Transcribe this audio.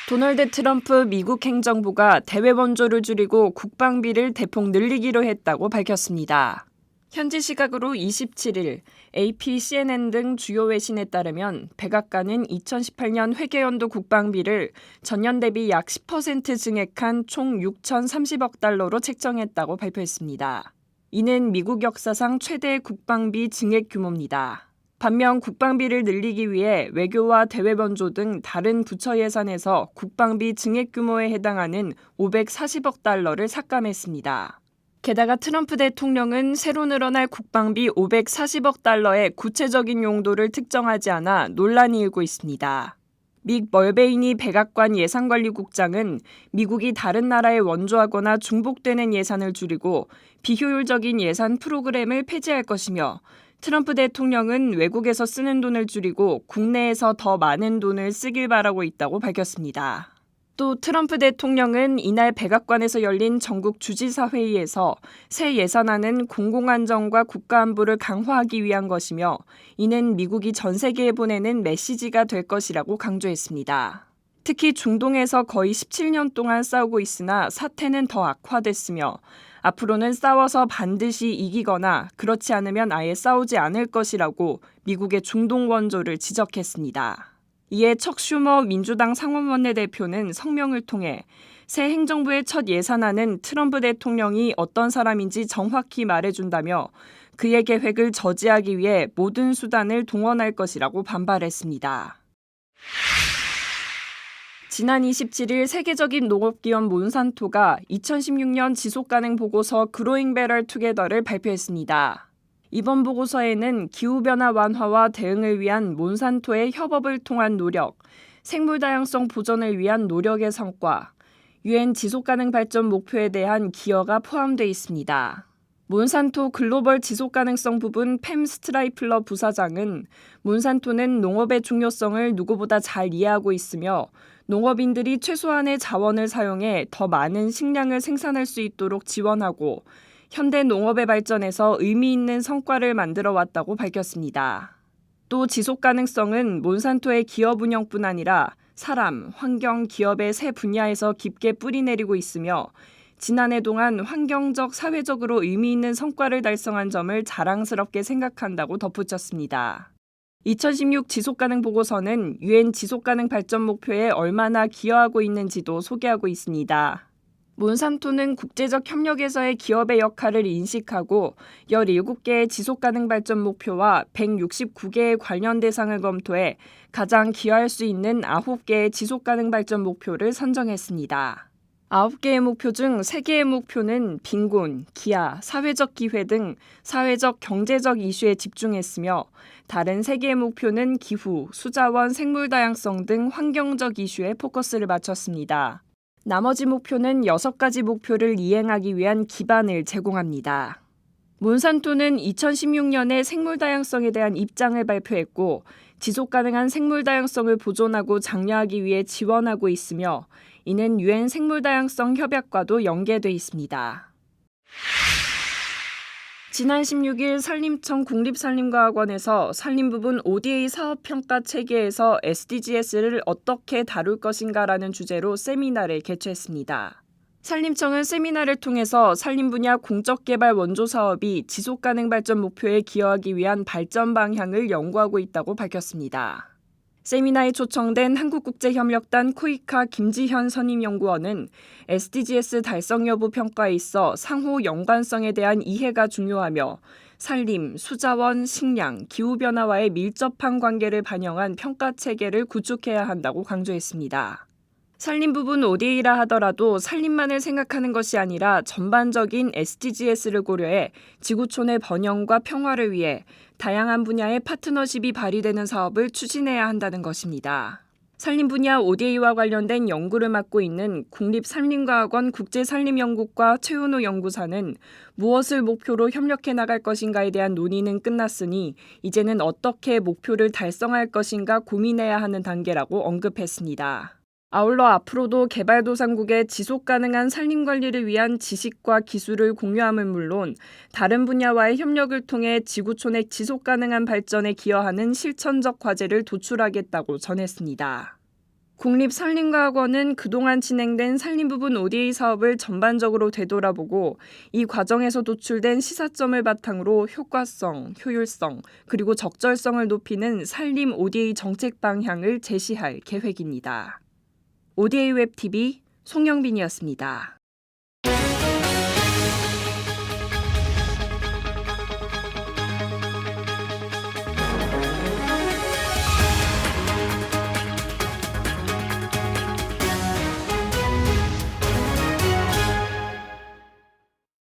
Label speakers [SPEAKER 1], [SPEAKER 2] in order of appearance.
[SPEAKER 1] 도널드 트럼프 미국 행정부가 대외 원조를 줄이고 국방비를 대폭 늘리기로 했다고 밝혔습니다. 현지 시각으로 27일 AP, CNN 등 주요 외신에 따르면 백악관은 2018년 회계연도 국방비를 전년 대비 약 10% 증액한 총 6,030억 달러로 책정했다고 발표했습니다. 이는 미국 역사상 최대의 국방비 증액 규모입니다. 반면 국방비를 늘리기 위해 외교와 대외 원조 등 다른 부처 예산에서 국방비 증액 규모에 해당하는 540억 달러를 삭감했습니다. 게다가 트럼프 대통령은 새로 늘어날 국방비 540억 달러의 구체적인 용도를 특정하지 않아 논란이 일고 있습니다. 믹 멀베이니 백악관 예산관리국장은 미국이 다른 나라에 원조하거나 중복되는 예산을 줄이고 비효율적인 예산 프로그램을 폐지할 것이며 트럼프 대통령은 외국에서 쓰는 돈을 줄이고 국내에서 더 많은 돈을 쓰길 바라고 있다고 밝혔습니다. 또 트럼프 대통령은 이날 백악관에서 열린 전국 주지사 회의에서 새 예산안은 공공안정과 국가안보를 강화하기 위한 것이며 이는 미국이 전 세계에 보내는 메시지가 될 것이라고 강조했습니다. 특히 중동에서 거의 17년 동안 싸우고 있으나 사태는 더 악화됐으며 앞으로는 싸워서 반드시 이기거나 그렇지 않으면 아예 싸우지 않을 것이라고 미국의 중동 원조를 지적했습니다. 이에 척 슈머 민주당 상원 원내대표는 성명을 통해 새 행정부의 첫 예산안은 트럼프 대통령이 어떤 사람인지 정확히 말해준다며 그의 계획을 저지하기 위해 모든 수단을 동원할 것이라고 반발했습니다. 지난 27일 세계적인 농업기업 몬산토가 2016년 지속가능 보고서 그로잉 베럴 투게더를 발표했습니다. 이번 보고서에는 기후변화 완화와 대응을 위한 몬산토의 협업을 통한 노력, 생물 다양성 보전을 위한 노력의 성과, UN 지속가능 발전 목표에 대한 기여가 포함되어 있습니다. 몬산토 글로벌 지속가능성 부분 팸 스트라이플러 부사장은 몬산토는 농업의 중요성을 누구보다 잘 이해하고 있으며 농업인들이 최소한의 자원을 사용해 더 많은 식량을 생산할 수 있도록 지원하고 현대 농업의 발전에서 의미 있는 성과를 만들어 왔다고 밝혔습니다. 또 지속가능성은 몬산토의 기업 운영뿐 아니라 사람, 환경, 기업의 세 분야에서 깊게 뿌리내리고 있으며 지난해 동안 환경적, 사회적으로 의미 있는 성과를 달성한 점을 자랑스럽게 생각한다고 덧붙였습니다. 2016 지속가능 보고서는 UN 지속가능 발전 목표에 얼마나 기여하고 있는지도 소개하고 있습니다. 몬산토는 국제적 협력에서의 기업의 역할을 인식하고 17개의 지속가능 발전 목표와 169개의 관련 대상을 검토해 가장 기여할 수 있는 9개의 지속가능 발전 목표를 선정했습니다. 9개의 목표 중 3개의 목표는 빈곤, 기아, 사회적 기회 등 사회적, 경제적 이슈에 집중했으며 다른 3개의 목표는 기후, 수자원, 생물 다양성 등 환경적 이슈에 포커스를 맞췄습니다. 나머지 목표는 6가지 목표를 이행하기 위한 기반을 제공합니다. 몬산토는 2016년에 생물 다양성에 대한 입장을 발표했고 지속가능한 생물 다양성을 보존하고 장려하기 위해 지원하고 있으며 이는 UN 생물 다양성 협약과도 연계돼 있습니다. 지난 16일 산림청 국립산림과학원에서 산림부분 ODA 사업평가 체계에서 SDGs를 어떻게 다룰 것인가라는 주제로 세미나를 개최했습니다. 산림청은 세미나를 통해서 산림 분야 공적개발 원조 사업이 지속가능 발전 목표에 기여하기 위한 발전 방향을 연구하고 있다고 밝혔습니다. 세미나에 초청된 한국국제협력단 코이카 김지현 선임연구원은 SDGs 달성 여부 평가에 있어 상호 연관성에 대한 이해가 중요하며 산림, 수자원, 식량, 기후변화와의 밀접한 관계를 반영한 평가 체계를 구축해야 한다고 강조했습니다. 산림 부분 ODA라 하더라도 산림만을 생각하는 것이 아니라 전반적인 SDGs를 고려해 지구촌의 번영과 평화를 위해 다양한 분야의 파트너십이 발휘되는 사업을 추진해야 한다는 것입니다. 산림 분야 ODA와 관련된 연구를 맡고 있는 국립산림과학원 국제산림연구과 최은호 연구사는 무엇을 목표로 협력해 나갈 것인가에 대한 논의는 끝났으니 이제는 어떻게 목표를 달성할 것인가 고민해야 하는 단계라고 언급했습니다. 아울러 앞으로도 개발도상국의 지속가능한 산림관리를 위한 지식과 기술을 공유함은 물론 다른 분야와의 협력을 통해 지구촌의 지속가능한 발전에 기여하는 실천적 과제를 도출하겠다고 전했습니다. 국립산림과학원은 그동안 진행된 산림부분 ODA 사업을 전반적으로 되돌아보고 이 과정에서 도출된 시사점을 바탕으로 효과성, 효율성, 그리고 적절성을 높이는 산림 ODA 정책 방향을 제시할 계획입니다. ODA 웹TV 송영빈이었습니다.